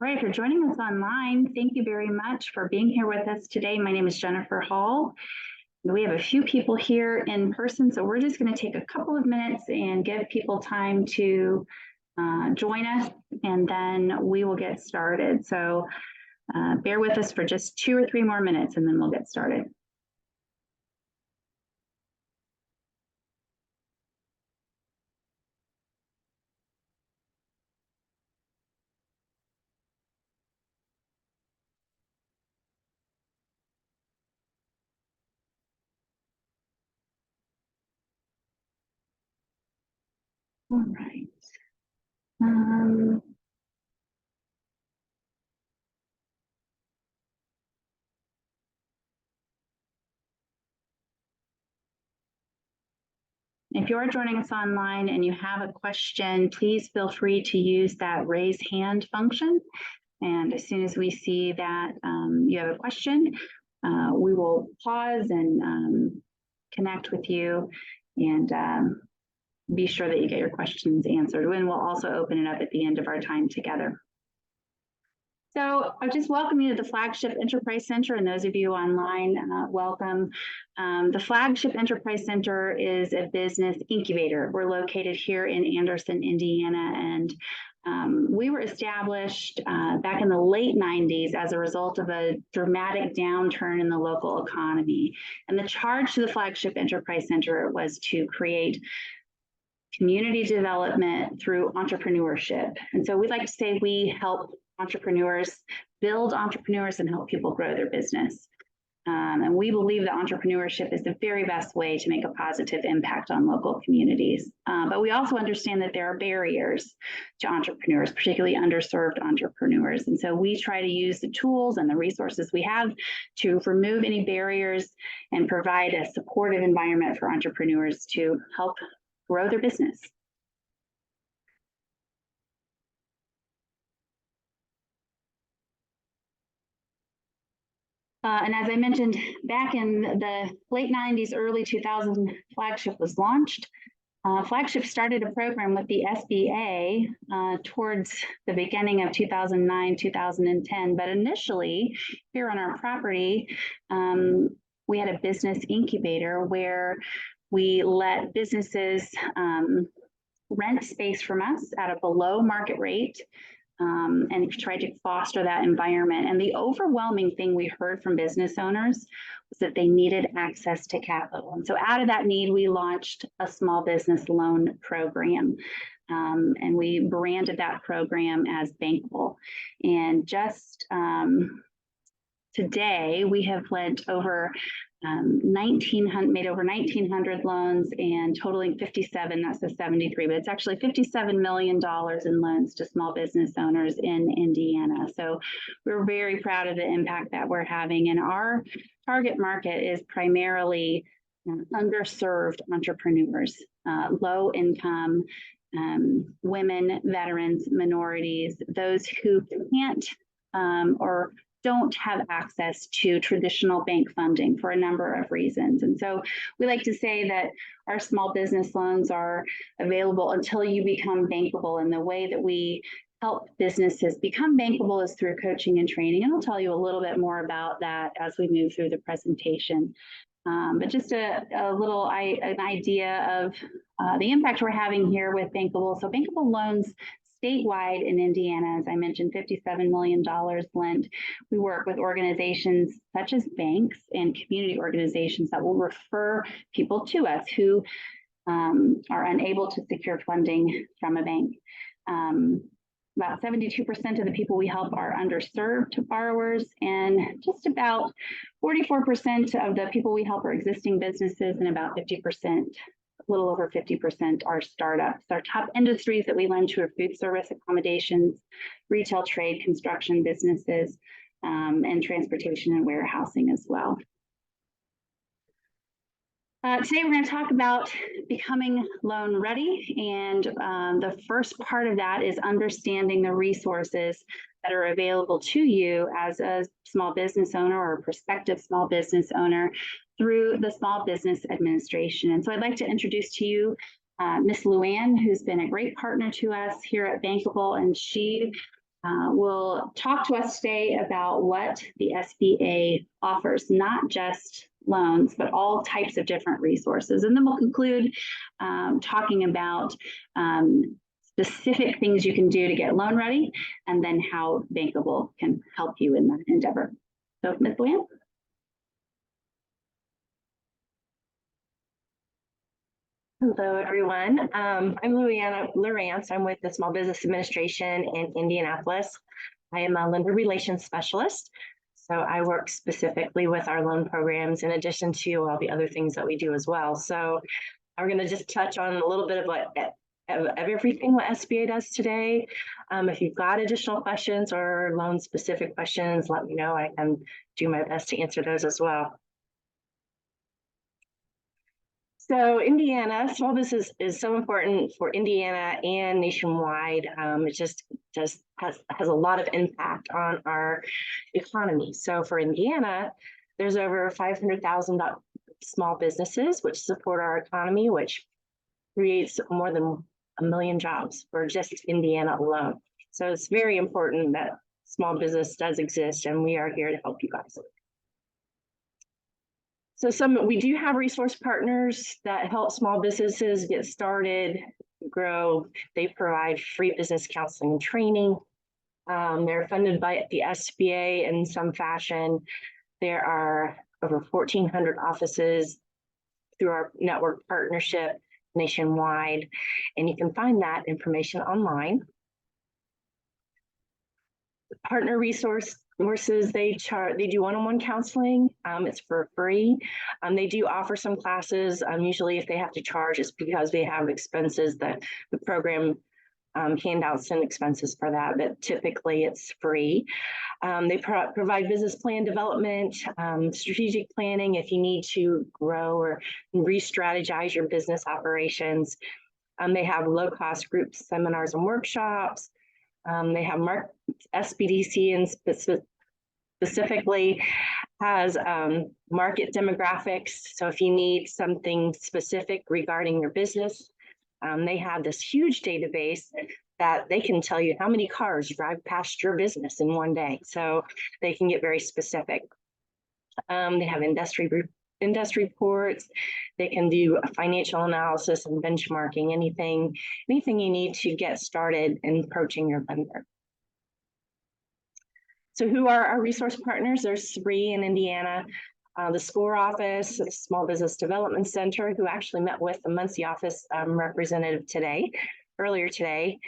Right, for joining us online, thank you very much for being here with us today. My name is Jennifer Hall. We have a few people here in person, so we're just going to take a couple of minutes and give people time to join us, and then we will get started. So bear with us for just 2 or 3 more minutes, and then we'll get started. All right. If you are joining us online and you have a question, please feel free to use that raise hand function. And as soon as we see that you have a question, we will pause and connect with you and be sure that you get your questions answered. And we'll also open it up at the end of our time together. So I just welcome you to the Flagship Enterprise Center, and those of you online, welcome. The Flagship Enterprise Center is a business incubator. We're located here in Anderson, Indiana, and we were established back in the late 90s as a result of a dramatic downturn in the local economy. And the charge to the Flagship Enterprise Center was to create community development through entrepreneurship. And so we like to say we help entrepreneurs build entrepreneurs and help people grow their business. And we believe that entrepreneurship is the very best way to make a positive impact on local communities. But we also understand that there are barriers to entrepreneurs, particularly underserved entrepreneurs. And so we try to use the tools and the resources we have to remove any barriers and provide a supportive environment for entrepreneurs to help grow their business. And as I mentioned, back in the late 90s, early 2000, Flagship was launched. Flagship started a program with the SBA towards the beginning of 2009, 2010. But initially, here on our property, we had a business incubator where we let businesses rent space from us at a below market rate. And tried to foster that environment. And the overwhelming thing we heard from business owners was that they needed access to capital. And so out of that need, we launched a small business loan program. And we branded that program as Bankable. And just today, we have lent over made over 1,900 loans and totaling 57, that's the 73, but it's actually $57 million in loans to small business owners in Indiana. So we're very proud of the impact that we're having. And our target market is primarily underserved entrepreneurs, low income, women, veterans, minorities, those who can't or don't have access to traditional bank funding for a number of reasons. And so we like to say that our small business loans are available until you become bankable. And the way that we help businesses become bankable is through coaching and training. And I'll tell you a little bit more about that as we move through the presentation. But just an idea of the impact we're having here with Bankable. So Bankable loans statewide in Indiana, as I mentioned, $57 million lent. We work with organizations such as banks and community organizations that will refer people to us who are unable to secure funding from a bank. About 72% of the people we help are underserved borrowers, and just about 44% of the people we help are existing businesses, and about 50%, a little over 50% are startups. Our top industries that we lend to are food service, accommodations, retail, trade, construction businesses, and transportation and warehousing as well. Today we're going to talk about becoming loan ready, and the first part of that is understanding the resources that are available to you as a small business owner or a prospective small business owner through the Small Business Administration. And so I'd like to introduce to you Ms. Luann, who's been a great partner to us here at Bankable, and she will talk to us today about what the SBA offers, not just loans, but all types of different resources. And then we'll conclude talking about specific things you can do to get loan ready, and then how Bankable can help you in that endeavor. So, Ms. Luann. Hello, everyone. I'm Luann Lawrence. I'm with the Small Business Administration in Indianapolis. I am a lender relations specialist. So I work specifically with our loan programs in addition to all the other things that we do as well. So I'm going to just touch on a little bit of everything what SBA does today. If you've got additional questions or loan specific questions, let me know. I can do my best to answer those as well. So Indiana, small business is so important for Indiana and nationwide. It just has a lot of impact on our economy. So for Indiana, there's over 500,000 small businesses which support our economy, which creates more than 1 million jobs for just Indiana alone. So it's very important that small business does exist, and we are here to help you guys. So we do have resource partners that help small businesses get started, grow. They provide free business counseling and training. They're funded by the SBA in some fashion. There are over 1,400 offices through our network partnership nationwide, and you can find that information online. Partner resources, they do one-on-one counseling. It's for free. They do offer some classes. Usually if they have to charge, it's because they have expenses that the program handouts and expenses for that, but typically it's free. They provide business plan development, strategic planning if you need to grow or re-strategize your business operations. They have low-cost group seminars and workshops. They have SBDC and specifically has market demographics. So if you need something specific regarding your business, they have this huge database that they can tell you how many cars drive past your business in one day. So they can get very specific. They have industry reports. They can do a financial analysis and benchmarking, anything you need to get started in approaching your lender. So who are our resource partners? There's 3 in Indiana. The SCORE office, the Small Business Development Center, who actually met with the Muncie office representative earlier today.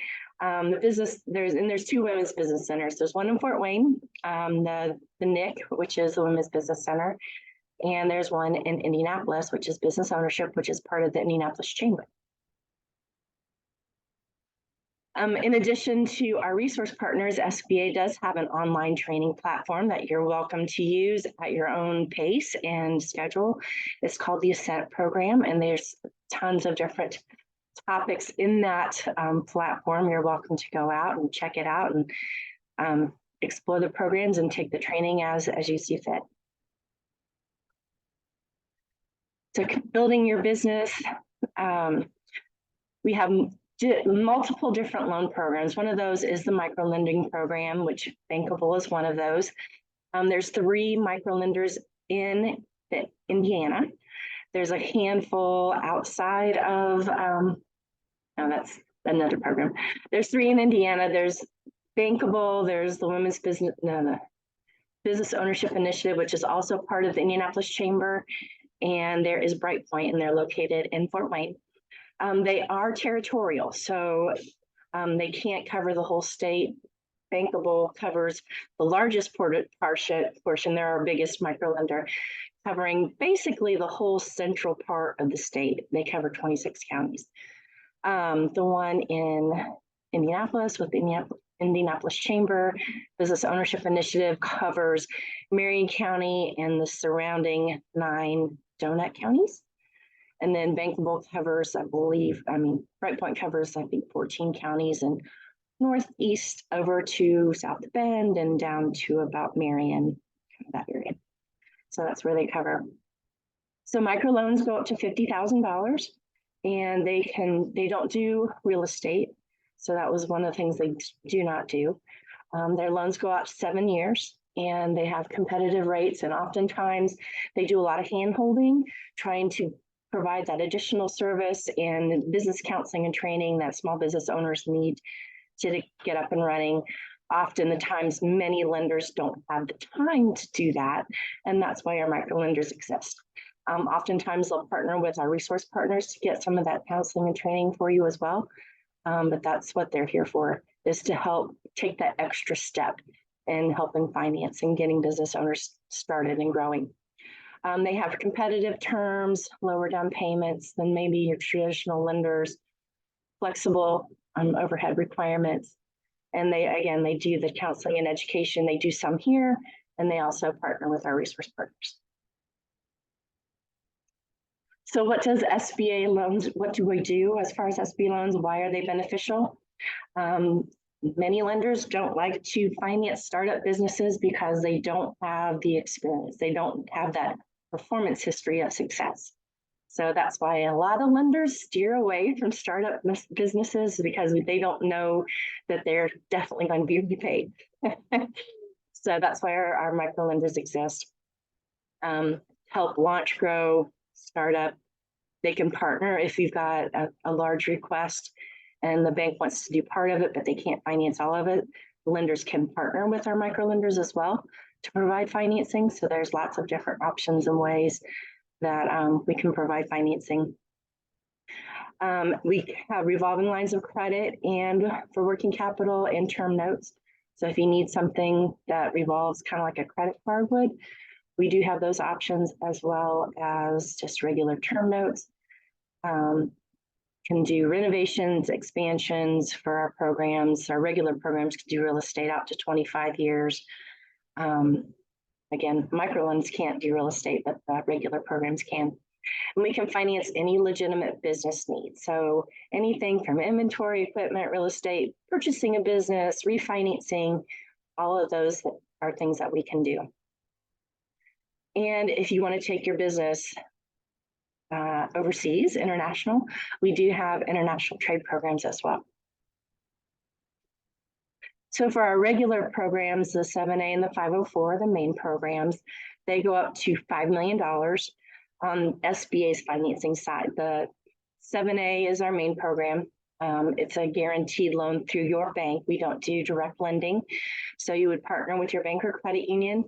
There's 2 women's business centers. There's one in Fort Wayne, the NIC, which is the Women's Business Center. And there's one in Indianapolis, which is Business Ownership, which is part of the Indianapolis Chamber. In addition to our resource partners, SBA does have an online training platform that you're welcome to use at your own pace and schedule. It's called the Ascent Program, and there's tons of different topics in that platform. You're welcome to go out and check it out and explore the programs and take the training as you see fit. So building your business, we have multiple different loan programs. One of those is the micro lending program, which Bankable is one of those. There's 3 micro lenders in Indiana. There's a handful outside of, no, that's another program. There's 3 in Indiana. There's Bankable, there's the Women's Business Ownership Initiative, which is also part of the Indianapolis Chamber. And there is Brightpoint, and they're located in Fort Wayne. They are territorial, so they can't cover the whole state. Bankable covers the largest portion. They're our biggest micro lender, covering basically the whole central part of the state. They cover 26 counties. The one in Indianapolis with the Indianapolis Chamber Business Ownership Initiative covers Marion County and the surrounding 9 donut counties. And then Bankable covers, Brightpoint covers, 14 counties and northeast over to South Bend and down to about Marion, that area. So that's where they cover. So microloans go up to $50,000, and they don't do real estate. So that was one of the things they do not do. Their loans go out 7 years and they have competitive rates, and oftentimes they do a lot of hand-holding, trying to provide that additional service and business counseling and training that small business owners need to get up and running. Often the times many lenders don't have the time to do that, and that's why our micro lenders exist. Oftentimes they'll partner with our resource partners to get some of that counseling and training for you as well. But that's what they're here for, is to help take that extra step in helping finance and getting business owners started and growing. They have competitive terms, lower down payments than maybe your traditional lenders, flexible overhead requirements. And they do the counseling and education. They do some here, and they also partner with our resource partners. So what does SBA loans, what do we do as far as SBA loans? Why are they beneficial? Many lenders don't like to finance startup businesses because they don't have the experience. They don't have that performance history of success. So that's why a lot of lenders steer away from startup businesses, because they don't know that they're definitely going to be repaid. So that's why our micro lenders exist. Help launch, grow, startup. They can partner if you've got a large request and the bank wants to do part of it, but they can't finance all of it. Lenders can partner with our micro lenders as well to provide financing. So there's lots of different options and ways that we can provide financing. We have revolving lines of credit and for working capital and term notes. So if you need something that revolves kind of like a credit card would, we do have those options, as well as just regular term notes. Can do renovations, expansions for our programs. Our regular programs can do real estate out to 25 years. Again, micro loans can't do real estate, but regular programs can. And we can finance any legitimate business needs. So anything from inventory, equipment, real estate, purchasing a business, refinancing, all of those are things that we can do. And if you want to take your business overseas, international, we do have international trade programs as well. So for our regular programs, the 7A and the 504, the main programs, they go up to $5 million on SBA's financing side. The 7A is our main program. It's a guaranteed loan through your bank. We don't do direct lending. So you would partner with your bank or credit union.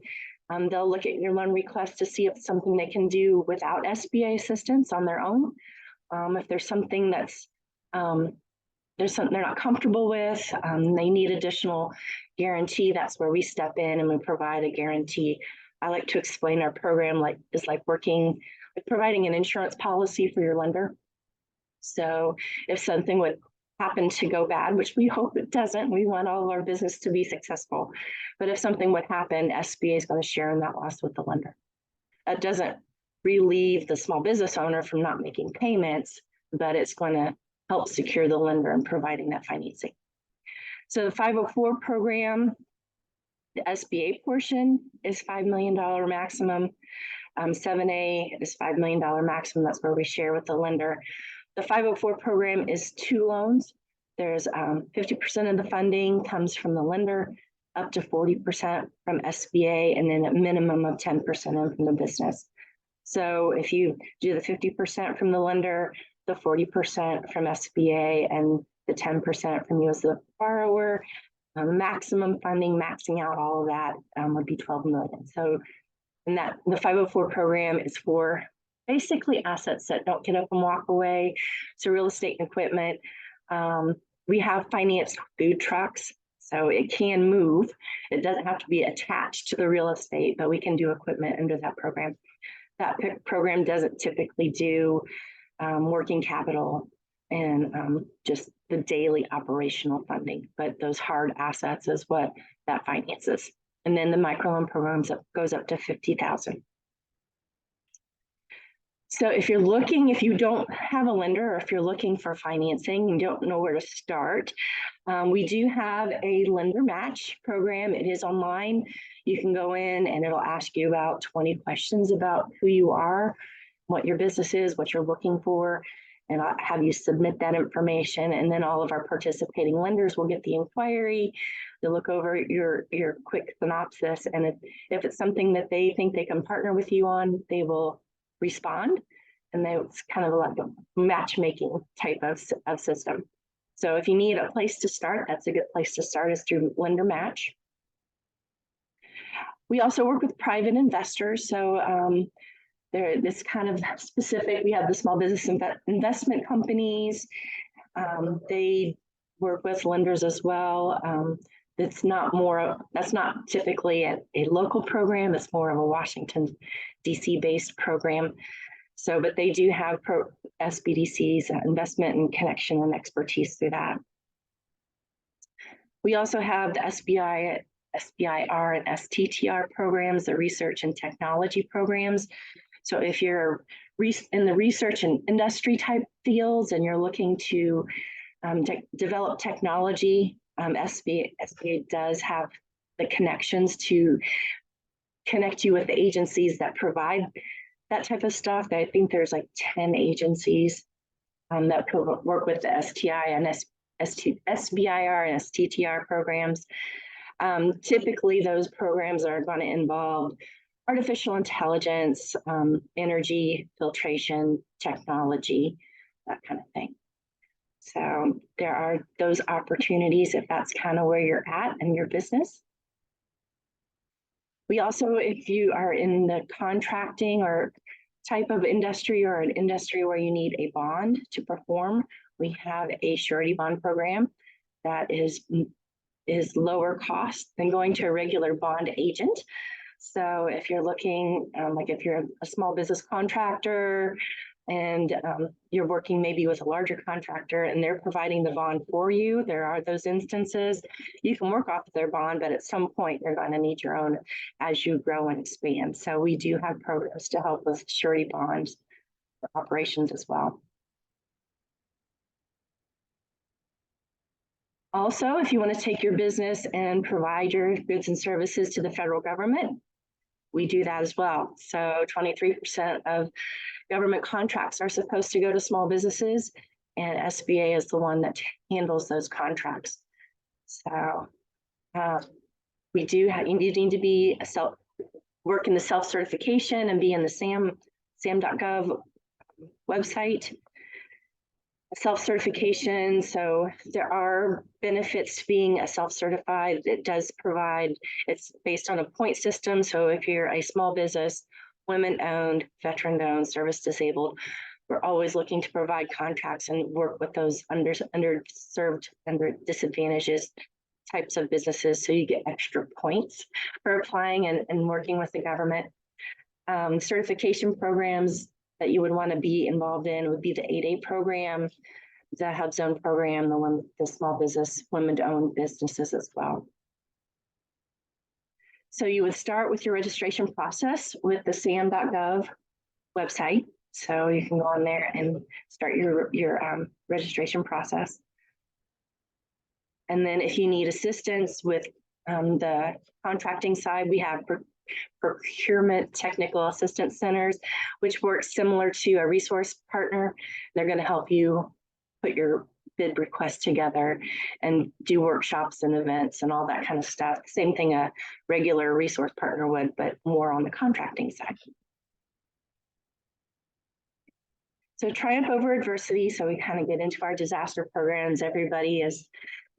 They'll look at your loan request to see if it's something they can do without SBA assistance on their own. If there's something that's there's something they're not comfortable with, they need additional guarantee, that's where we step in and we provide a guarantee. I like to explain our program is like providing an insurance policy for your lender. So if something would happen to go bad, which we hope it doesn't, we want all of our business to be successful. But if something would happen, SBA is going to share in that loss with the lender. That doesn't relieve the small business owner from not making payments, but it's going to help secure the lender in providing that financing. So the 504 program, the SBA portion is $5 million maximum. 7A is $5 million maximum. That's where we share with the lender. The 504 program is 2 loans. There's 50% of the funding comes from the lender, up to 40% from SBA, and then a minimum of 10% in from the business. So if you do the 50% from the lender, the 40% from SBA, and the 10% from you as the borrower, maximum funding, maxing out all of that would be $12 million. So the 504 program is for basically assets that don't get up and walk away. So real estate and equipment. We have financed food trucks, so it can move. It doesn't have to be attached to the real estate, but we can do equipment under that program. That program doesn't typically do working capital and just the daily operational funding, but those hard assets is what that finances. And then the microloan programs goes up to $50,000. So if you don't have a lender, or if you're looking for financing and don't know where to start, we do have a lender match program. It is online. You can go in and it'll ask you about 20 questions about who you are, what your business is, what you're looking for. and I'll have you submit that information, and then all of our participating lenders will get the inquiry. They'll look over your quick synopsis, and if it's something that they think they can partner with you on, they will respond. And it's kind of like a matchmaking type of system. So if you need a place to start, that's a good place to start, is through Lender Match. We also work with private investors. So this kind of specific. We have the small business investment companies. They work with lenders as well. That's not typically a local program. It's more of a Washington, D.C. based program. So, but they do have SBDC's investment and connection and expertise through that. We also have the SBIR and STTR programs, the research and technology programs. So if you're in the research and industry type fields and you're looking to develop technology, SBA does have the connections to connect you with the agencies that provide that type of stuff. I think there's like 10 agencies that work with the STI and SBIR and STTR programs. Typically, those programs are going to involve artificial intelligence, energy, filtration, technology, that kind of thing. So there are those opportunities if that's kind of where you're at in your business. We also, if you are in the contracting or type of industry or an industry where you need a bond to perform, we have a surety bond program that is lower cost than going to a regular bond agent. So if you're looking, like if you're a small business contractor and you're working maybe with a larger contractor and they're providing the bond for you, there are those instances. You can work off of their bond, but at some point you're going to need your own as you grow and expand. So we do have programs to help with surety bonds for operations as well. Also, if you want to take your business and provide your goods and services to the federal government, we do that as well. So 23% of government contracts are supposed to go to small businesses, and SBA is the one that handles those contracts. So we do have, you need to be work in the self-certification and be in the sam.gov website. Self-certification, so there are benefits to being a self-certified. It does provide, it's based on a point system. So if you're a small business, women-owned, veteran-owned, service-disabled, we're always looking to provide contracts and work with those underserved, under disadvantages types of businesses, so you get extra points for applying and working with the government. Certification programs that you would want to be involved in would be the 8A program, the HubZone program, the small business, women-owned businesses as well. So you would start with your registration process with the sam.gov website. So you can go on there and start your registration process. And then if you need assistance with the contracting side, we have procurement technical assistance centers, which work similar to a resource partner. They're going to help you put your bid request together and do workshops and events and all that kind of stuff. Same thing a regular resource partner would, but more on the contracting side. So triumph over adversity. So we kind of get into our disaster programs. Everybody has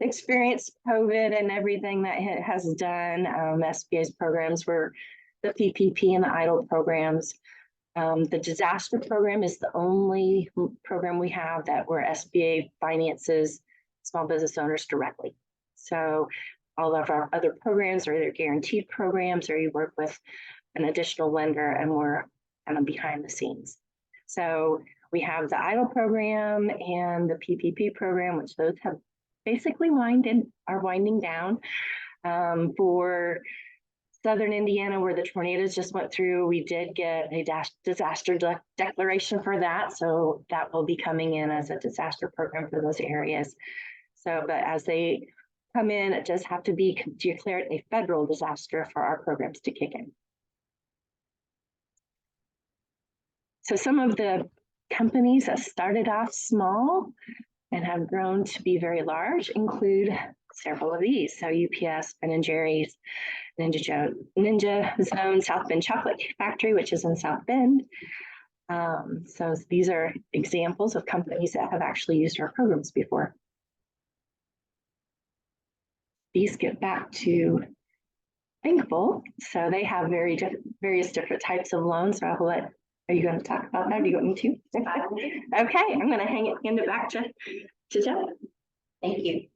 experienced COVID and everything that it has done. SBA's programs were the PPP and the EIDL programs. The disaster program is the only program we have where SBA finances small business owners directly. So all of our other programs are either guaranteed programs or you work with an additional lender and we're kind of behind the scenes. So we have the EIDL program and the PPP program, which those have basically are winding down. For Southern Indiana, where the tornadoes just went through, we did get a disaster declaration for that. So that will be coming in as a disaster program for those areas. So, but as they come in, it does have to be declared a federal disaster for our programs to kick in. So some of the companies that started off small and have grown to be very large include several of these. So UPS, Ben & Jerry's, Ninja Zone, South Bend Chocolate Factory, which is in South Bend. So these are examples of companies that have actually used our programs before. These get back to Bankable. So they have various different types of loans. So I'll let, are you going to talk about that? Do you want me to? Okay, I'm going to hand it back to Jeff. Thank you.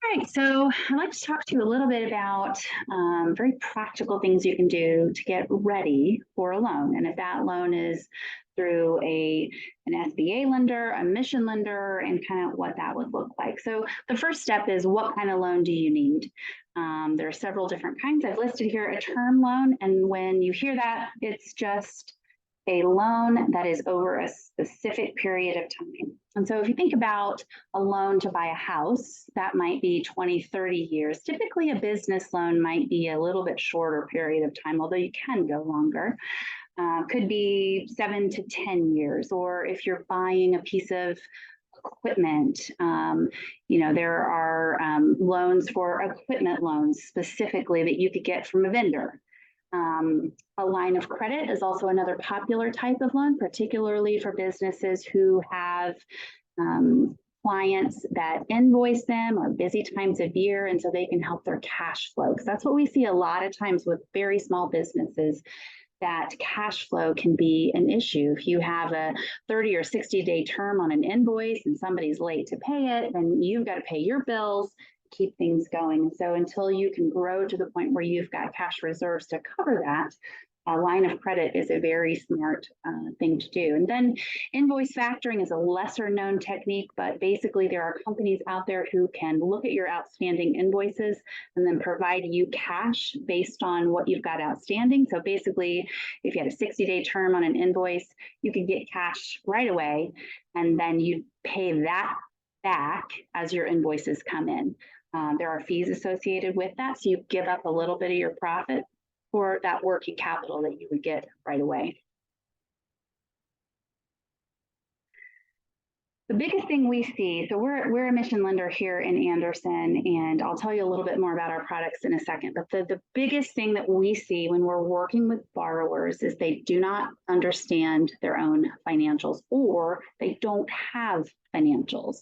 All right, so I'd like to talk to you a little bit about very practical things you can do to get ready for a loan. And if that loan is through an SBA lender, a mission lender, and kind of what that would look like. So the first step is, what kind of loan do you need? There are several different kinds. I've listed here a term loan. And when you hear that, it's just a loan that is over a specific period of time. And so if you think about a loan to buy a house, that might be 20, 30 years. Typically, a business loan might be a little bit shorter period of time, although you can go longer. Could be 7 to 10 years. Or if you're buying a piece of equipment, there are loans for equipment loans specifically that you could get from a vendor. A line of credit is also another popular type of loan, particularly for businesses who have clients that invoice them or busy times of year, and so they can help their cash flow. Because that's what we see a lot of times with very small businesses, that cash flow can be an issue. If you have a 30 or 60-day term on an invoice and somebody's late to pay it, then you've got to pay your bills, keep things going. So until you can grow to the point where you've got cash reserves to cover that, a line of credit is a very smart thing to do. And then invoice factoring is a lesser known technique, but basically there are companies out there who can look at your outstanding invoices and then provide you cash based on what you've got outstanding. So basically, if you had a 60-day term on an invoice, you could get cash right away, and then you pay that back as your invoices come in. There are fees associated with that, so you give up a little bit of your profit for that working capital that you would get right away. The biggest thing we see, so we're a mission lender here in Anderson, and I'll tell you a little bit more about our products in a second, but the biggest thing that we see when we're working with borrowers is they do not understand their own financials, or they don't have financials.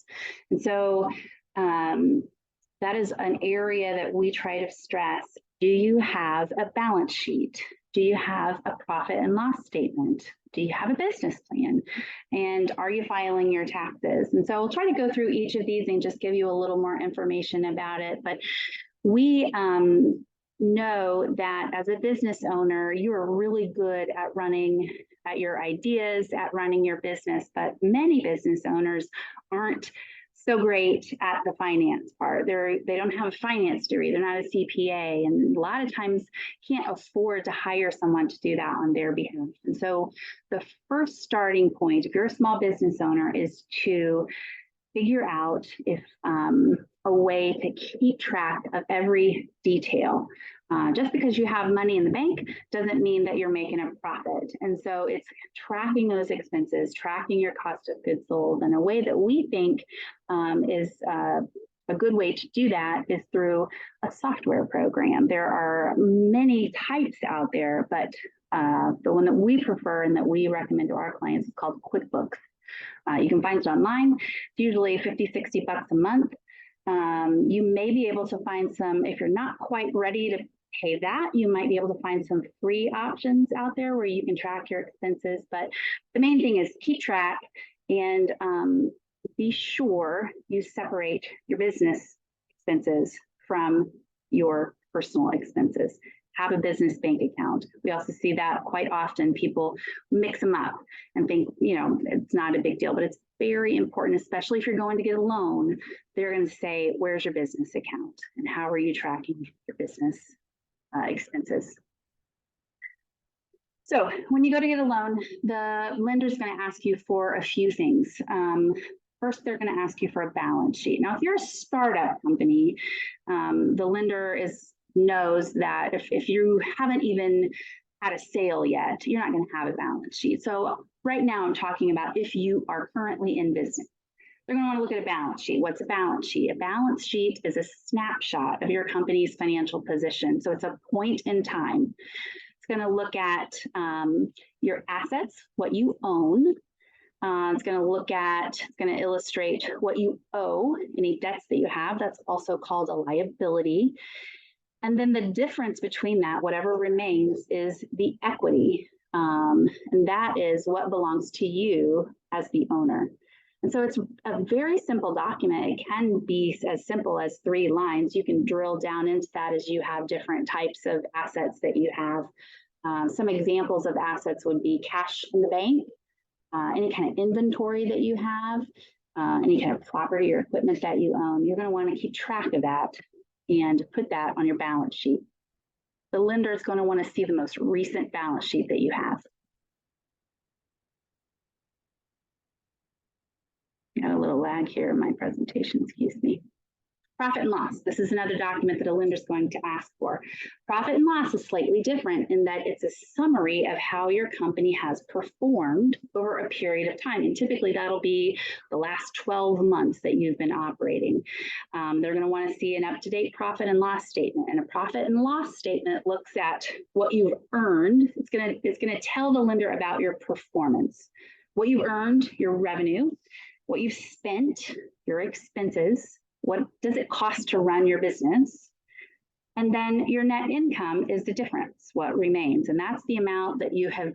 And so that is an area that we try to stress. Do you have a balance sheet? Do you have a profit and loss statement? Do you have a business plan? And are you filing your taxes? And so I'll try to go through each of these and just give you a little more information about it. But we know that as a business owner, you are really good at running at your ideas, at running your business, but many business owners aren't so great at the finance part. They don't have a finance degree. They're not a CPA, and a lot of times can't afford to hire someone to do that on their behalf. And so the first starting point, if you're a small business owner, is to figure out if a way to keep track of every detail. Just because you have money in the bank doesn't mean that you're making a profit. And so it's tracking those expenses, tracking your cost of goods sold. And a way that we think is a good way to do that is through a software program. There are many types out there, but the one that we prefer and that we recommend to our clients is called QuickBooks. You can find it online. It's usually $50, $60 a month. You may be able to find some, if you're not quite ready to pay that, you might be able to find some free options out there where you can track your expenses. But the main thing is keep track and be sure you separate your business expenses from your personal expenses. Have a business bank account. We also see that quite often. People mix them up and think, it's not a big deal, but it's very important, especially if you're going to get a loan. They're going to say, where's your business account and how are you tracking your business expenses? So when you go to get a loan, the lender's going to ask you for a few things. First, they're going to ask you for a balance sheet. Now, if you're a startup company, the lender knows that if you haven't even had a sale yet, you're not going to have a balance sheet. So right now I'm talking about if you are currently in business. They're going to want to look at a balance sheet. What's a balance sheet? A balance sheet is a snapshot of your company's financial position. So it's a point in time. It's going to look at your assets, what you own. It's going to illustrate what you owe, any debts that you have. That's also called a liability. And then the difference between that, whatever remains, is the equity. And that is what belongs to you as the owner. And so it's a very simple document. It can be as simple as 3 lines. You can drill down into that as you have different types of assets that you have. Some examples of assets would be cash in the bank, any kind of inventory that you have, any kind of property or equipment that you own. You're going to want to keep track of that and put that on your balance sheet. The lender is going to want to see the most recent balance sheet that you have. Got a little lag here in my presentation, excuse me. Profit and loss. This is another document that a lender is going to ask for. Profit and loss is slightly different in that it's a summary of how your company has performed over a period of time. And typically that'll be the last 12 months that you've been operating. They're going to want to see an up-to-date profit and loss statement. And a profit and loss statement looks at what you've earned. It's going to tell the lender about your performance, what you've earned, your revenue, what you've spent, your expenses, what does it cost to run your business? And then your net income is the difference, what remains. And that's the amount that you have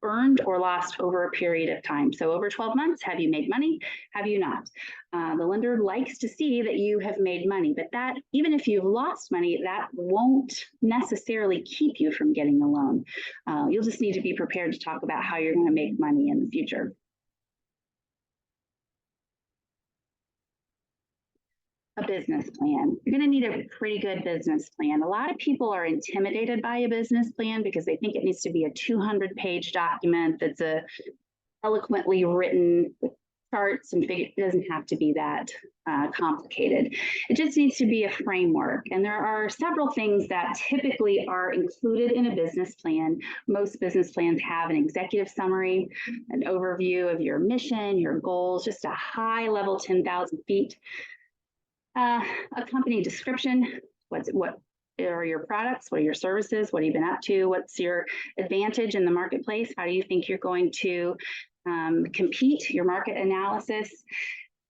earned or lost over a period of time. So over 12 months, have you made money? Have you not? The lender likes to see that you have made money, but that even if you've lost money, that won't necessarily keep you from getting a loan. You'll just need to be prepared to talk about how you're going to make money in the future. A business plan. You're going to need a pretty good business plan. A lot of people are intimidated by a business plan because they think it needs to be a 200-page document that's eloquently written with charts and figures. It doesn't have to be that complicated. It just needs to be a framework. And there are several things that typically are included in a business plan. Most business plans have an executive summary, an overview of your mission, your goals, just a high level 10,000 feet. A company description, what are your products, what are your services, what have you been up to, what's your advantage in the marketplace, how do you think you're going to compete, your market analysis,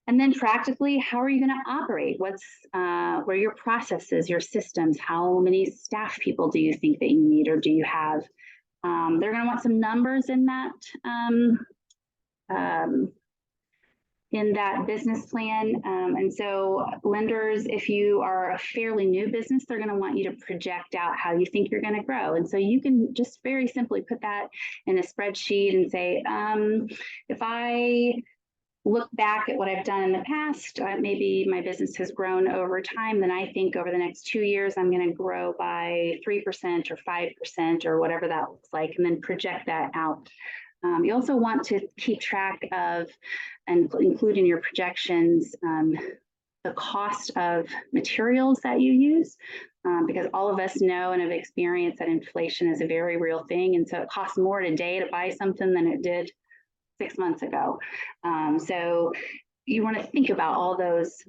and then practically, how are you going to operate, what are your processes, your systems, how many staff people do you think that you need or do you have. They're going to want some numbers in that business plan. And so lenders, if you are a fairly new business, they're going to want you to project out how you think you're going to grow. And so you can just very simply put that in a spreadsheet and say, if I look back at what I've done in the past, maybe my business has grown over time, then I think over the next 2 years, I'm going to grow by 3% or 5% or whatever that looks like, and then project that out. You also want to keep track of and include in your projections the cost of materials that you use, because all of us know and have experienced that inflation is a very real thing. And so it costs more today to buy something than it did 6 months ago. So you want to think about all those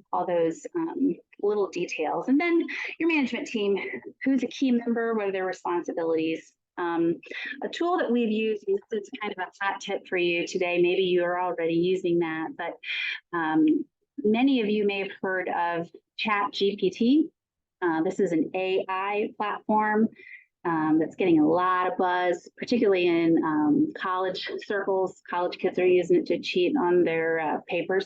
little details. And then your management team, who's a key member, what are their responsibilities? A tool that we've used, and this is kind of a hot tip for you today, maybe you are already using that, but many of you may have heard of ChatGPT. This is an AI platform that's getting a lot of buzz, particularly in college circles. College kids are using it to cheat on their papers.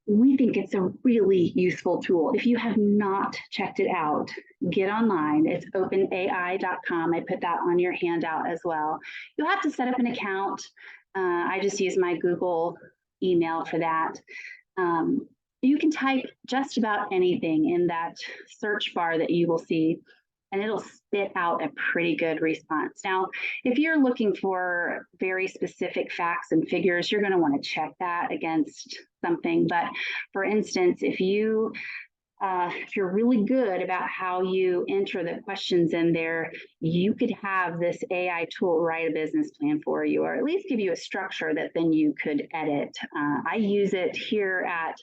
We think it's a really useful tool. If you have not checked it out, get online. It's openai.com. I put that on your handout as well. You'll have to set up an account. I just use my Google email for that. You can type just about anything in that search bar that you will see, and it'll spit out a pretty good response. Now, if you're looking for very specific facts and figures, you're going to want to check that against something. But for instance, if you if you're really good about how you enter the questions in there, you could have this AI tool write a business plan for you, or at least give you a structure that then you could edit. I use it here at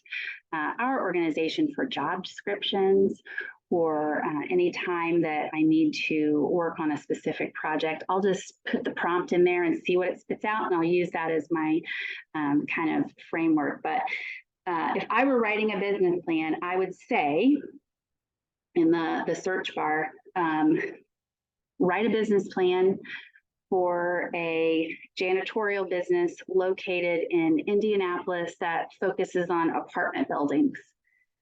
our organization for job descriptions, or any time that I need to work on a specific project. I'll just put the prompt in there and see what it spits out, and I'll use that as my kind of framework. But if I were writing a business plan, I would say in the search bar, write a business plan for a janitorial business located in Indianapolis that focuses on apartment buildings.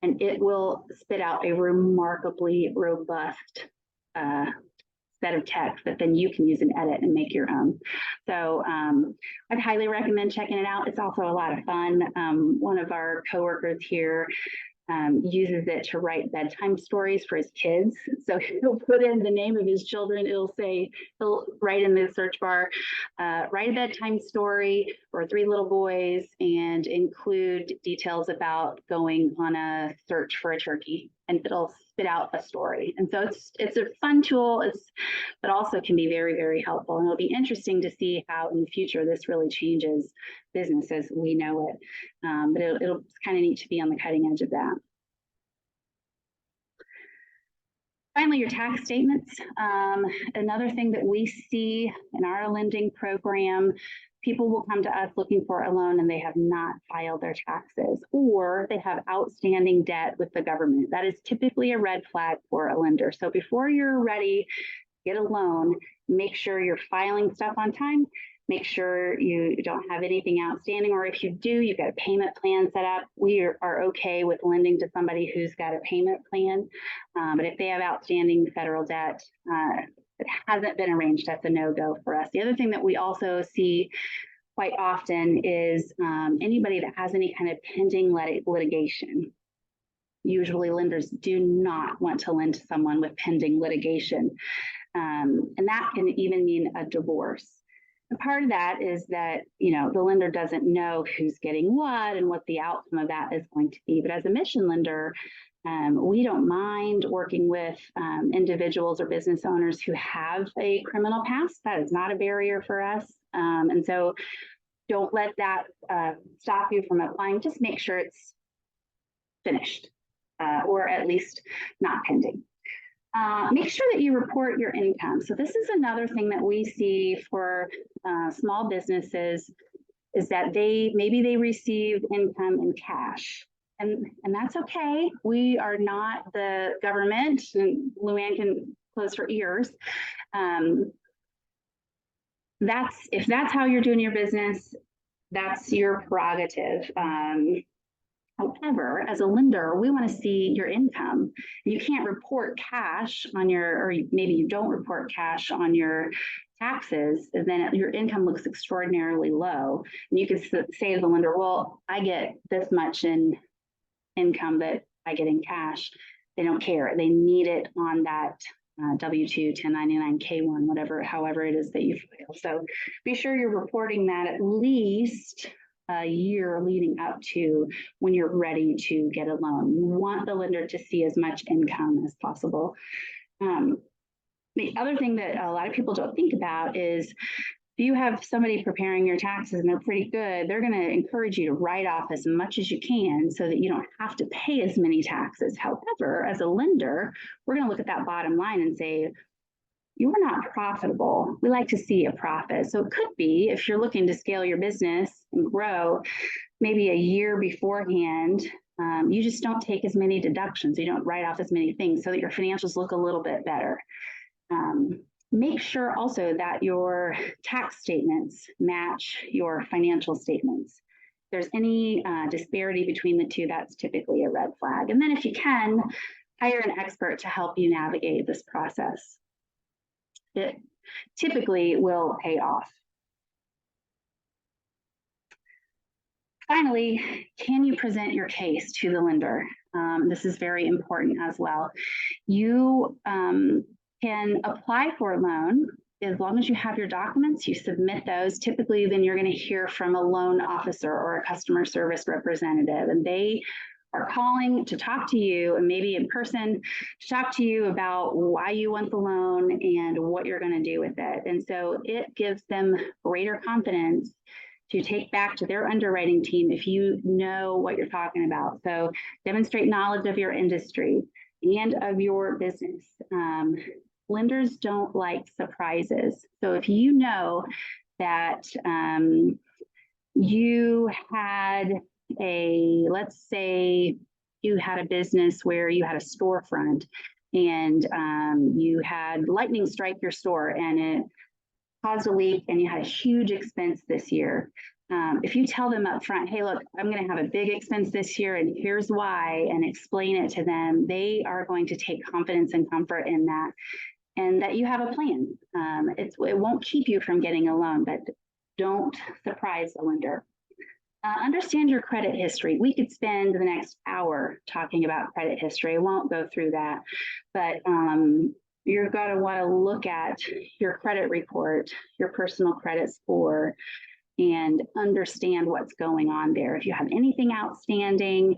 And it will spit out a remarkably robust set of text that then you can use and edit and make your own. So I'd highly recommend checking it out. It's also a lot of fun. One of our coworkers here uses it to write bedtime stories for his kids. So he'll put in the name of his children. He'll write in the search bar, write a bedtime story for 3 little boys, and include details about going on a search for a turkey, and it'll spit out a story. And so it's a fun tool, but also can be very, very helpful. And it'll be interesting to see how in the future this really changes business as we know it. But it'll kind of need to be on the cutting edge of that. Finally, your tax statements. Another thing that we see in our lending program, people will come to us looking for a loan and they have not filed their taxes, or they have outstanding debt with the government. That is typically a red flag for a lender. So before you're ready to get a loan, make sure you're filing stuff on time. Make sure you don't have anything outstanding, or if you do, you've got a payment plan set up. We are okay with lending to somebody who's got a payment plan. But if they have outstanding federal debt, it hasn't been arranged, that's a no-go for us. The other thing that we also see quite often is anybody that has any kind of pending litigation. Usually lenders do not want to lend to someone with pending litigation. And that can even mean a divorce. And part of that is that, the lender doesn't know who's getting what and what the outcome of that is going to be. But as a mission lender, we don't mind working with individuals or business owners who have a criminal past. That is not a barrier for us. And so don't let that stop you from applying. Just make sure it's finished or at least not pending. Make sure that you report your income. So this is another thing that we see for small businesses, is that maybe they receive income in cash. And that's okay. We are not the government, and Luann can close her ears. If that's how you're doing your business, that's your prerogative. However, as a lender, we want to see your income. You can't report cash on or maybe you don't report cash on your taxes, and then your income looks extraordinarily low. And you could say to the lender, well, I get this much in income that I get in cash. They don't care. They need it on that W-2, 1099, K-1, however it is that you file. So be sure you're reporting that at least a year leading up to when you're ready to get a loan. You want the lender to see as much income as possible. The other thing that a lot of people don't think about is if you have somebody preparing your taxes and they're pretty good, they're going to encourage you to write off as much as you can so that you don't have to pay as many taxes. However, as a lender, we're going to look at that bottom line and say, you are not profitable. We like to see a profit. So it could be, if you're looking to scale your business and grow, maybe a year beforehand, you just don't take as many deductions. You don't write off as many things so that your financials look a little bit better. Make sure also that your tax statements match your financial statements. If there's any disparity between the two, that's typically a red flag. And then if you can, hire an expert to help you navigate this process. It typically will pay off. Finally, can you present your case to the lender? This is very important as well. You can apply for a loan as long as you have your documents, you submit those. Typically, then you're going to hear from a loan officer or a customer service representative, and they are calling to talk to you, and maybe in person, to talk to you about why you want the loan and what you're going to do with it. And so it gives them greater confidence to take back to their underwriting team if you know what you're talking about. So demonstrate knowledge of your industry and of your business. Lenders don't like surprises. So if you know that you had let's say you had a business where you had a storefront and you had lightning strike your store and it caused a leak and you had a huge expense this year. If you tell them up front, hey, look, I'm going to have a big expense this year and here's why, and explain it to them, they are going to take confidence and comfort in that, and that you have a plan. It won't keep you from getting a loan, but don't surprise the lender. Understand your credit history. We could spend the next hour talking about credit history. I won't go through that, but you're going to want to look at your credit report, your personal credit score, and understand what's going on there. If you have anything outstanding,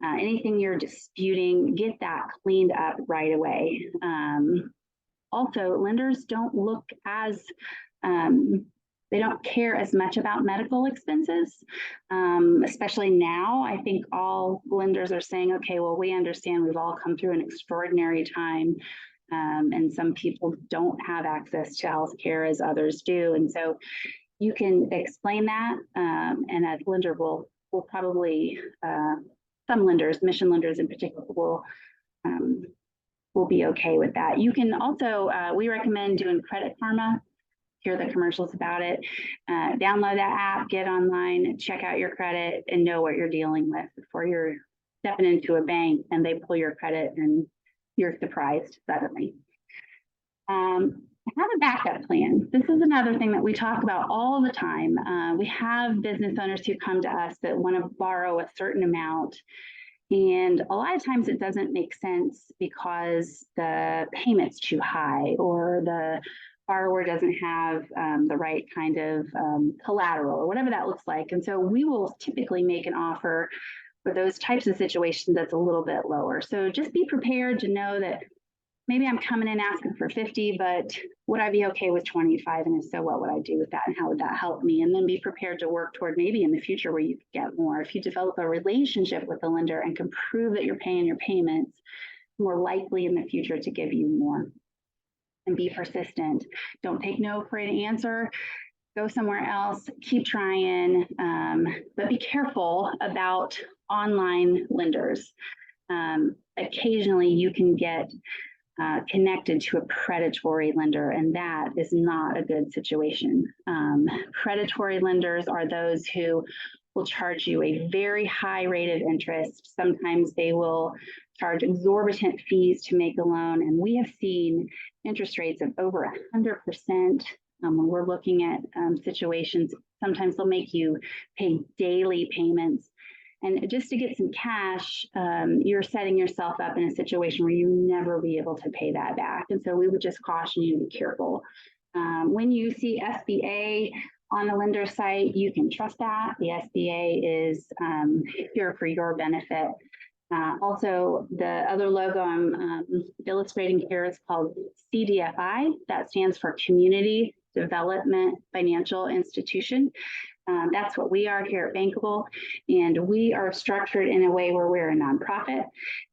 anything you're disputing, get that cleaned up right away. Also, lenders don't look as they don't care as much about medical expenses, especially now. I think all lenders are saying, okay, well, we understand we've all come through an extraordinary time, and some people don't have access to health care as others do. And so you can explain that, and a lender will probably, some lenders, mission lenders in particular, will be okay with that. You can also, we recommend doing Credit Karma. Hear the commercials about it. Download that app, get online, check out your credit, and know what you're dealing with before you're stepping into a bank and they pull your credit and you're surprised suddenly. Have a backup plan. This is another thing that we talk about all the time. We have business owners who come to us that want to borrow a certain amount. And a lot of times it doesn't make sense because the payment's too high or the borrower doesn't have the right kind of collateral or whatever that looks like. And so we will typically make an offer for those types of situations that's a little bit lower. So just be prepared to know that maybe I'm coming in asking for 50, but would I be okay with 25? And if so, what would I do with that? And how would that help me? And then be prepared to work toward maybe in the future where you could get more. If you develop a relationship with the lender and can prove that you're paying your payments, more likely in the future to give you more. And be persistent. Don't take no for an answer. Go somewhere else. Keep trying, but be careful about online lenders. Occasionally, you can get connected to a predatory lender, and that is not a good situation. Predatory lenders are those who will charge you a very high rate of interest. Sometimes they will charge exorbitant fees to make a loan, and we have seen interest rates of over 100%. When we're looking at situations, sometimes they'll make you pay daily payments. And just to get some cash, you're setting yourself up in a situation where you never be able to pay that back. And so we would just caution you to be careful. When you see SBA on the lender site, you can trust that. The SBA is here for your benefit. Also, the other logo I'm illustrating here is called CDFI. That stands for Community Development Financial Institution. That's what we are here at Bankable, and we are structured in a way where we're a nonprofit,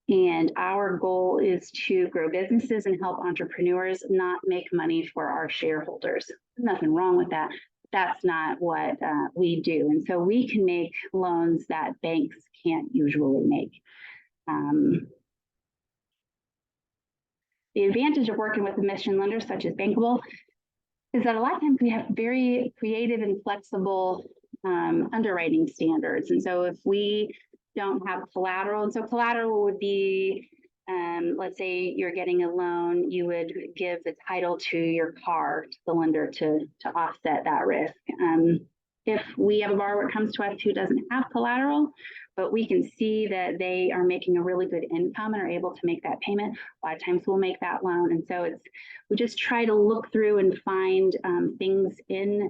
and our goal is to grow businesses and help entrepreneurs, not make money for our shareholders. There's nothing wrong with that. That's not what we do, and so we can make loans that banks can't usually make. The advantage of working with a mission lender such as Bankable is that a lot of times we have very creative and flexible underwriting standards. And so if we don't have collateral, and so collateral would be, let's say you're getting a loan, you would give the title to your car to the lender to offset that risk. If we have a borrower that comes to us who doesn't have collateral, but we can see that they are making a really good income and are able to make that payment, a lot of times we'll make that loan. And so we just try to look through and find things in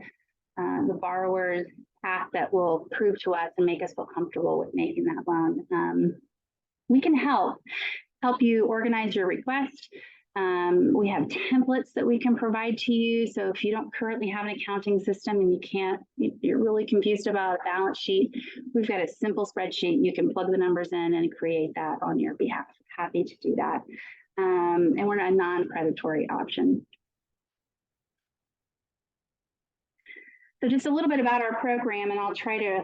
the borrower's path that will prove to us and make us feel comfortable with making that loan. we can help you organize your request. We have templates that we can provide to you. So if you don't currently have an accounting system and you're really confused about a balance sheet, we've got a simple spreadsheet. You can plug the numbers in and create that on your behalf. Happy to do that. And we're a non-predatory option. So just a little bit about our program, and I'll try to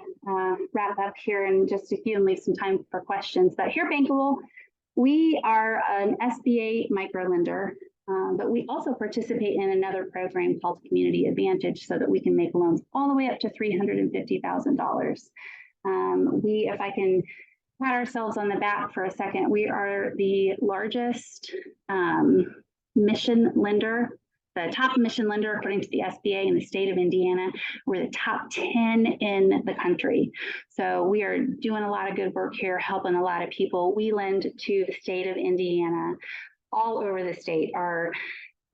wrap up here in just a few and leave some time for questions. But here at Bankable, we are an SBA microlender, but we also participate in another program called Community Advantage so that we can make loans all the way up to $350,000. If I can pat ourselves on the back for a second, we are the largest mission lender, the top mission lender according to the SBA in the state of Indiana. We're the top 10 in the country. So we are doing a lot of good work here, helping a lot of people. We lend to the state of Indiana, all over the state. Our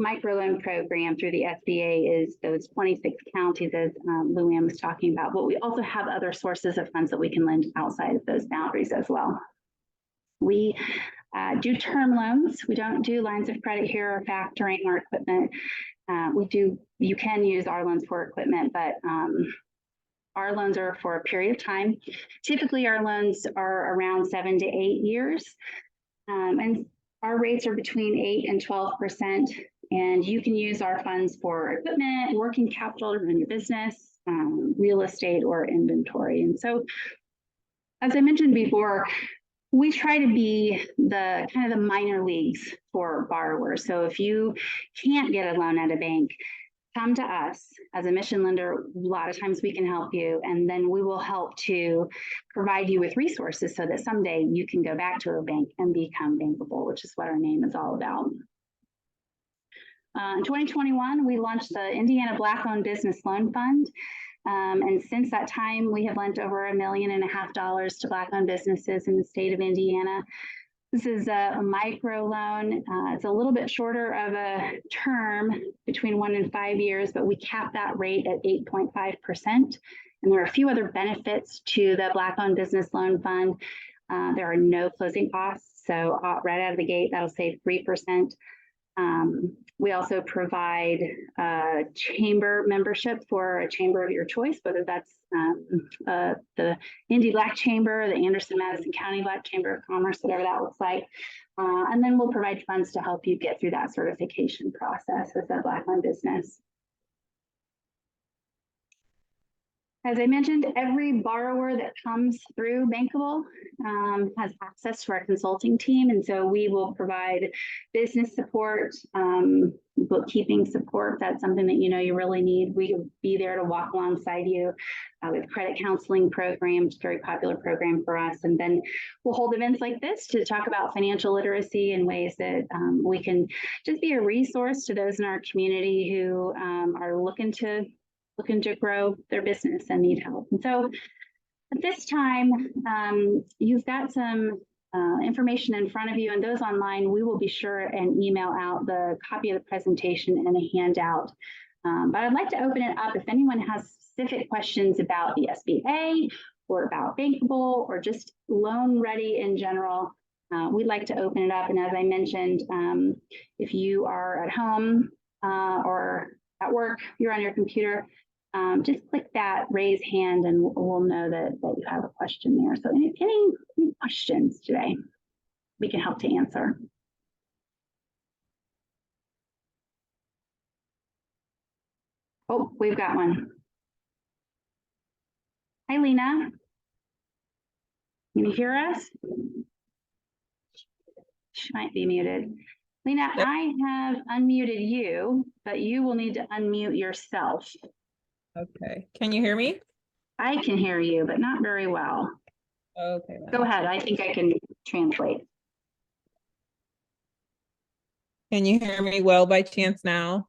microloan program through the SBA is those 26 counties, as Luann was talking about, but we also have other sources of funds that we can lend outside of those boundaries as well. We do term loans. We don't do lines of credit here or factoring or equipment. You can use our loans for equipment, but our loans are for a period of time. Typically, our loans are around 7 to 8 years. And our rates are between 8 and 12%. And you can use our funds for equipment, working capital to run your business, real estate, or inventory. And so, as I mentioned before, we try to be the kind of the minor leagues for borrowers. So if you can't get a loan at a bank, come to us as a mission lender. A lot of times we can help you, and then we will help to provide you with resources so that someday you can go back to a bank and become bankable, which is what our name is all about. In 2021, we launched the Indiana Black-Owned Business Loan Fund. And since that time, we have lent over $1.5 million to Black-owned businesses in the state of Indiana. This is a micro loan. It's a little bit shorter of a term, between 1 and 5 years, but we cap that rate at 8.5%. And there are a few other benefits to the Black-owned Business Loan Fund. There are no closing costs, so right out of the gate, that'll save 3%. We also provide chamber membership for a chamber of your choice, whether that's the Indy Black Chamber, the Anderson-Madison County Black Chamber of Commerce, whatever that looks like. And then we'll provide funds to help you get through that certification process as a Black-owned business. As I mentioned, every borrower that comes through Bankable has access to our consulting team. And so we will provide business support, bookkeeping support. That's something that you really need. We will be there to walk alongside you with credit counseling programs, very popular program for us. And then we'll hold events like this to talk about financial literacy and ways that we can just be a resource to those in our community who are looking to grow their business and need help. And so at this time, you've got some information in front of you, and those online, we will be sure and email out the copy of the presentation and a handout. But I'd like to open it up if anyone has specific questions about the SBA or about Bankable or just loan ready in general. We'd like to open it up. And as I mentioned, if you are at home or at work, you're on your computer, just click that raise hand and we'll know that you have a question there. So any questions today we can help to answer. Oh, we've got one. Hi, Lena. Can you hear us? She might be muted. Lena, yep. I have unmuted you, but you will need to unmute yourself. Okay. Can you hear me? I can hear you, but not very well. Okay. Go ahead. I think I can translate. Can you hear me well by chance now?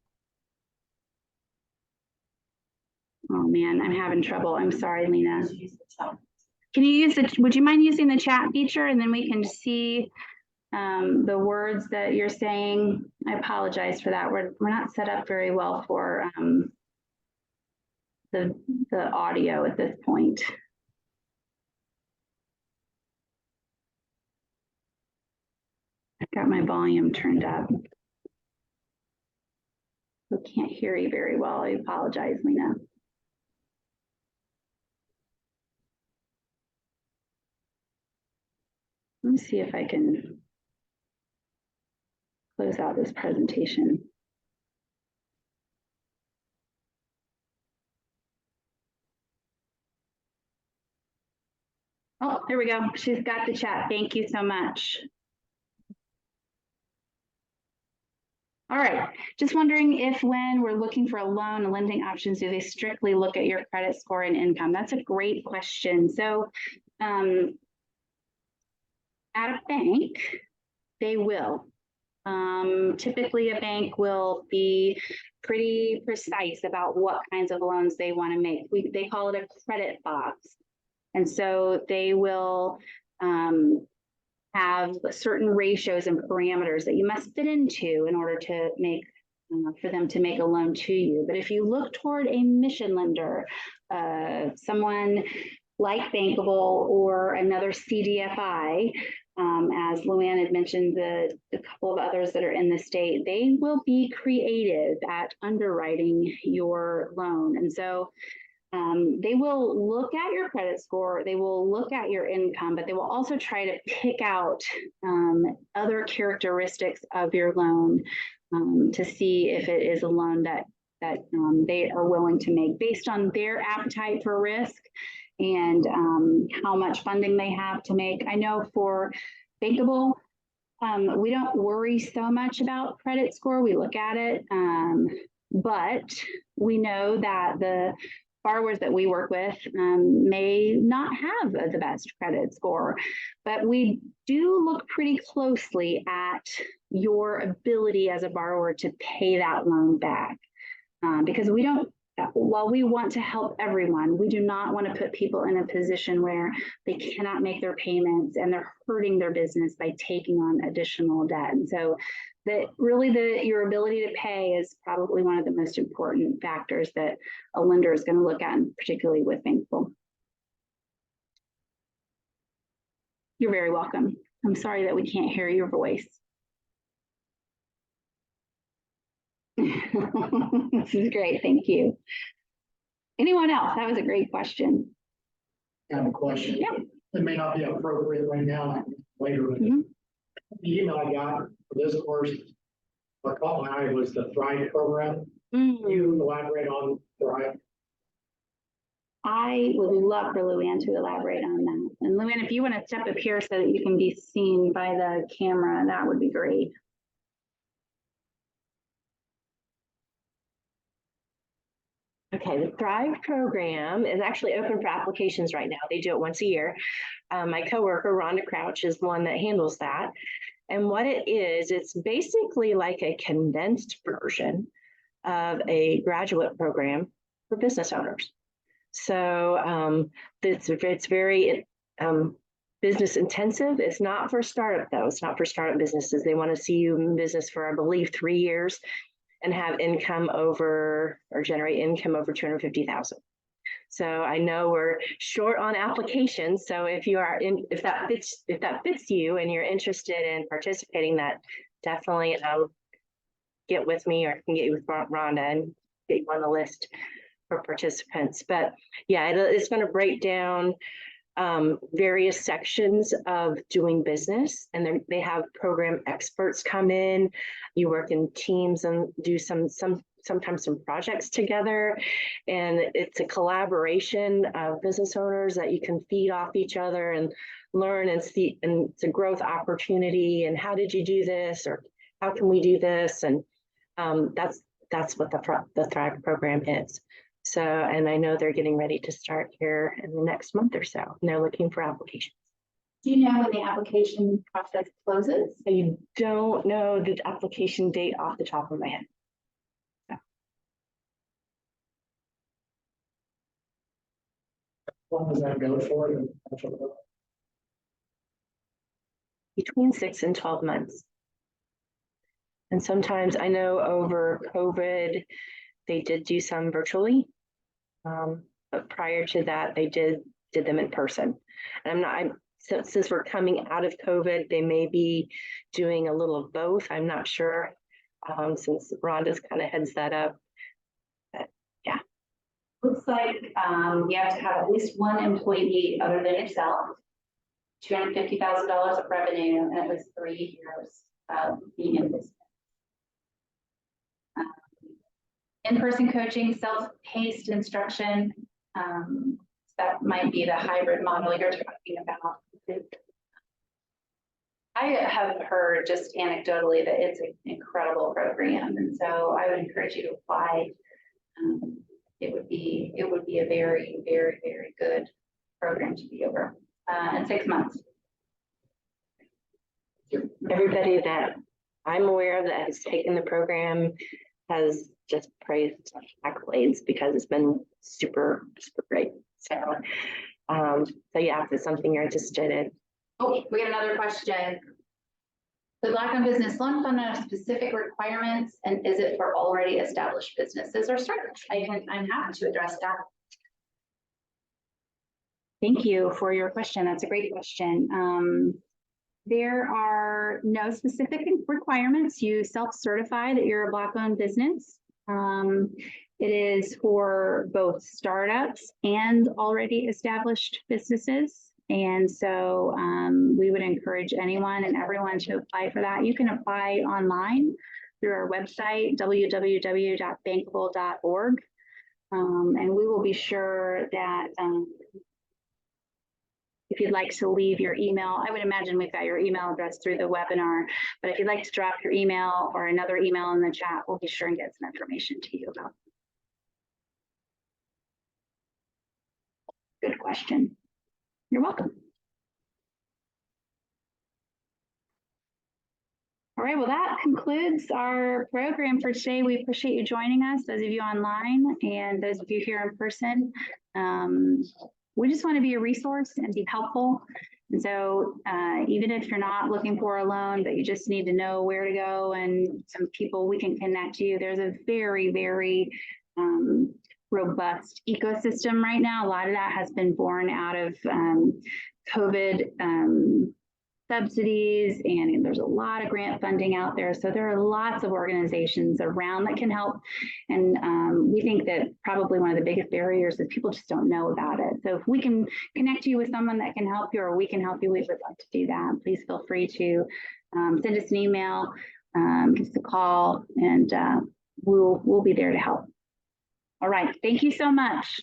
Oh man, I'm having trouble. I'm sorry, Lena. Can you use would you mind using the chat feature and then we can see the words that you're saying? I apologize for that. We're not set up very well for the audio at this point. got my volume turned up. I can't hear you very well. I apologize, Lena. Let me see if I can close out this presentation. Oh, there we go. She's got the chat. Thank you so much. All right, just wondering if when we're looking for a loan and lending options, do they strictly look at your credit score and income? That's a great question. So at a bank, they will. Typically a bank will be pretty precise about what kinds of loans they want to make. They call it a credit box. And so they will have certain ratios and parameters that you must fit into in order to make for them to make a loan to you. But if you look toward a mission lender, someone like Bankable or another CDFI, as Luann had mentioned, the couple of others that are in the state, they will be creative at underwriting your loan. And so they will look at your credit score, they will look at your income, but they will also try to pick out other characteristics of your loan to see if it is a loan that they are willing to make based on their appetite for risk and how much funding they have to make. I know for Bankable, we don't worry so much about credit score. We look at it, but we know that the borrowers that we work with may not have the best credit score, but we do look pretty closely at your ability as a borrower to pay that loan back. Because we don't, while we want to help everyone, we do not want to put people in a position where they cannot make their payments and they're hurting their business by taking on additional debt. And so your ability to pay is probably one of the most important factors that a lender is going to look at, and particularly with Bankable. You're very welcome. I'm sorry that we can't hear your voice. This is great. Thank you. Anyone else? That was a great question. I have a question. Yeah. It may not be appropriate right now, later. Mm-hmm. The email I got for this course, what caught my eye was the Thrive program. Mm-hmm. You elaborate on Thrive. I would love for Luann to elaborate on that. And Luann, if you want to step up here so that you can be seen by the camera, that would be great. Okay, the Thrive program is actually open for applications right now. They do it once a year. My coworker, Rhonda Crouch, is one that handles that. And what it is, it's basically like a condensed version of a graduate program for business owners. So it's very business intensive. It's not for startup though. It's not for startup businesses. They want to see you in business for, I believe, 3 years and have income over or generate income over 250,000. So I know we're short on applications. So if you are if that fits you and you're interested in participating, that definitely get with me, or I can get you with Rhonda and get you on the list for participants. But yeah, it's going to break down various sections of doing business, and they have program experts come in. You work in teams and do sometimes some projects together, and it's a collaboration of business owners that you can feed off each other and learn and see, and it's a growth opportunity. And how did you do this, or how can we do this? And that's what the Thrive program is. So, and I know they're getting ready to start here in the next month or so, and they're looking for applications. Do you know when the application process closes? I don't know the application date off the top of my head. How long does that go for? Between 6 and 12 months. And sometimes I know over COVID, they did do some virtually, but prior to that, they did them in person. And since we're coming out of COVID, they may be doing a little of both. I'm not sure, since Rhonda's kind of heads that up. Looks like you have to have at least one employee other than yourself, $250,000 of revenue, and it was 3 years of being in business. In-person coaching, self-paced instruction, that might be the hybrid model you're talking about. I have heard just anecdotally that it's an incredible program, and so I would encourage you to apply. It would be a very, very, very good program to be over in 6 months. Everybody that I'm aware of that has taken the program has just praised accolades because it's been super, super great. So, yeah, if it's something you're interested in. Oh, we got another question. The Black-owned business loan fund have specific requirements, and is it for already established businesses or startups? I'm happy to address that. Thank you for your question. That's a great question. There are no specific requirements. You self-certify that you're a Black-owned business. It is for both startups and already established businesses. And so we would encourage anyone and everyone to apply for that. You can apply online through our website, www.bankable.org. And we will be sure that if you'd like to leave your email, I would imagine we've got your email address through the webinar, but if you'd like to drop your email or another email in the chat, we'll be sure and get some information to you about it. Good question. You're welcome. All right, well, that concludes our program for today. We appreciate you joining us, those of you online and those of you here in person. We just want to be a resource and be helpful. And so even if you're not looking for a loan, but you just need to know where to go and some people we can connect you, there's a very, very robust ecosystem right now. A lot of that has been born out of COVID subsidies, and there's a lot of grant funding out there. So there are lots of organizations around that can help. And we think that probably one of the biggest barriers is people just don't know about it. So if we can connect you with someone that can help you, or we can help you, we would love to do that. Please feel free to send us an email, give us a call, and we'll be there to help. All right, thank you so much.